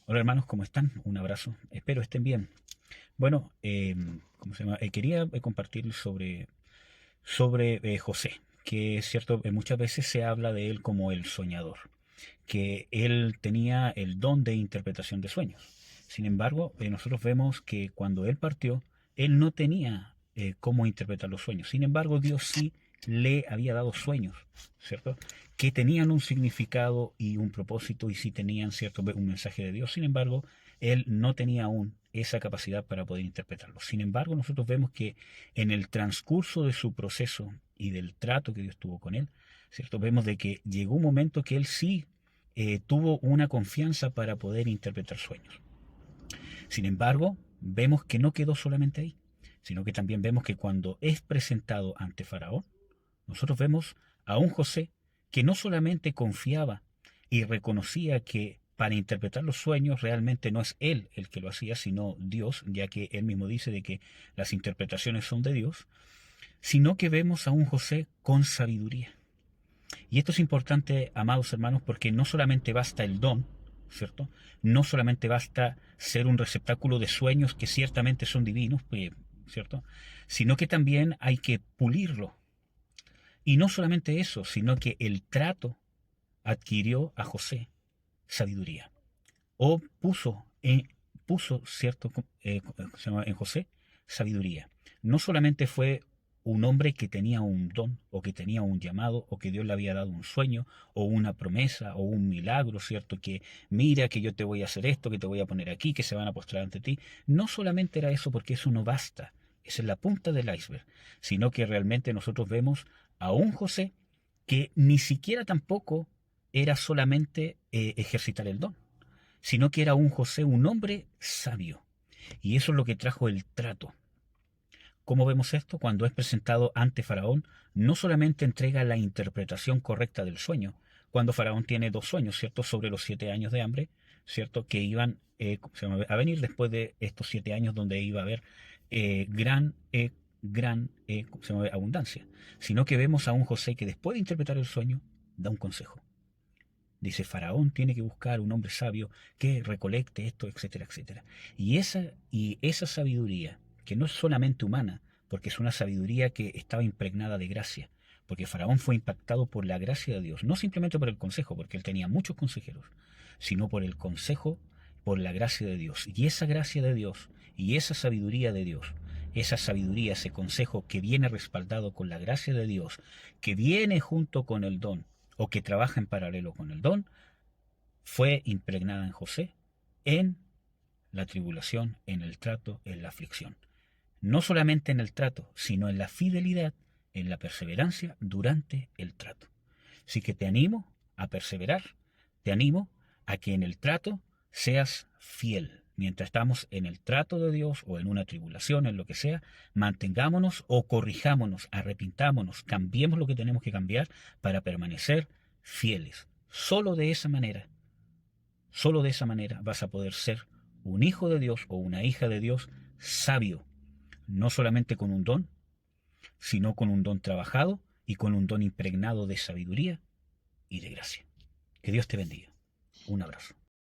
Hola hermanos, ¿cómo están? Un abrazo. Espero estén bien. Bueno, ¿cómo se llama? Quería compartir sobre José, que es cierto, muchas veces se habla de él como el soñador, que él tenía el don de interpretación de sueños. Sin embargo, nosotros vemos que cuando él partió, él no tenía cómo interpretar los sueños. Sin embargo, Dios sí le había dado sueños, ¿cierto? Que tenían un significado y un propósito y sí tenían, ¿cierto?, un mensaje de Dios. Sin embargo, él no tenía aún esa capacidad para poder interpretarlo. Sin embargo, nosotros vemos que en el transcurso de su proceso y del trato que Dios tuvo con él, ¿cierto? Vemos de que llegó un momento que él sí tuvo una confianza para poder interpretar sueños. Sin embargo, vemos que no quedó solamente ahí, sino que también vemos que cuando es presentado ante Faraón, nosotros vemos a un José que no solamente confiaba y reconocía que para interpretar los sueños realmente no es él el que lo hacía, sino Dios, ya que él mismo dice de que las interpretaciones son de Dios, sino que vemos a un José con sabiduría. Y esto es importante, amados hermanos, porque no solamente basta el don, ¿cierto? No solamente basta ser un receptáculo de sueños que ciertamente son divinos, ¿cierto? Sino que también hay que pulirlo. Y no solamente eso, sino que el trato adquirió a José sabiduría. O puso cierto, se llama en José, sabiduría. No solamente fue un hombre que tenía un don o que tenía un llamado o que Dios le había dado un sueño o una promesa o un milagro, ¿cierto? Que mira que yo te voy a hacer esto, que te voy a poner aquí, que se van a postrar ante ti. No solamente era eso, porque eso no basta. Esa es la punta del iceberg, sino que realmente nosotros vemos a un José que ni siquiera tampoco era solamente ejercitar el don, sino que era un José, un hombre sabio. Y eso es lo que trajo el trato. ¿Cómo vemos esto? Cuando es presentado ante Faraón, no solamente entrega la interpretación correcta del sueño, cuando Faraón tiene dos sueños, ¿cierto? Sobre los 7 años de hambre, ¿cierto? Que iban a venir después de estos 7 años donde iba a haber gran abundancia. Sino que vemos a un José que después de interpretar el sueño, da un consejo. Dice, Faraón tiene que buscar un hombre sabio que recolecte esto, etcétera, etcétera. Y esa sabiduría, que no es solamente humana, porque es una sabiduría que estaba impregnada de gracia, porque Faraón fue impactado por la gracia de Dios, no simplemente por el consejo, porque él tenía muchos consejeros, sino por el consejo, por la gracia de Dios. Y esa gracia de Dios y esa sabiduría de Dios, esa sabiduría, ese consejo que viene respaldado con la gracia de Dios, que viene junto con el don, o que trabaja en paralelo con el don, fue impregnada en José en la tribulación, en el trato, en la aflicción. No solamente en el trato, sino en la fidelidad, en la perseverancia durante el trato. Así que te animo a perseverar, te animo a que en el trato seas fiel. Mientras estamos en el trato de Dios o en una tribulación, en lo que sea, mantengámonos o corrijámonos, arrepintámonos, cambiemos lo que tenemos que cambiar para permanecer fieles. Solo de esa manera vas a poder ser un hijo de Dios o una hija de Dios sabio, no solamente con un don, sino con un don trabajado y con un don impregnado de sabiduría y de gracia. Que Dios te bendiga. Un abrazo.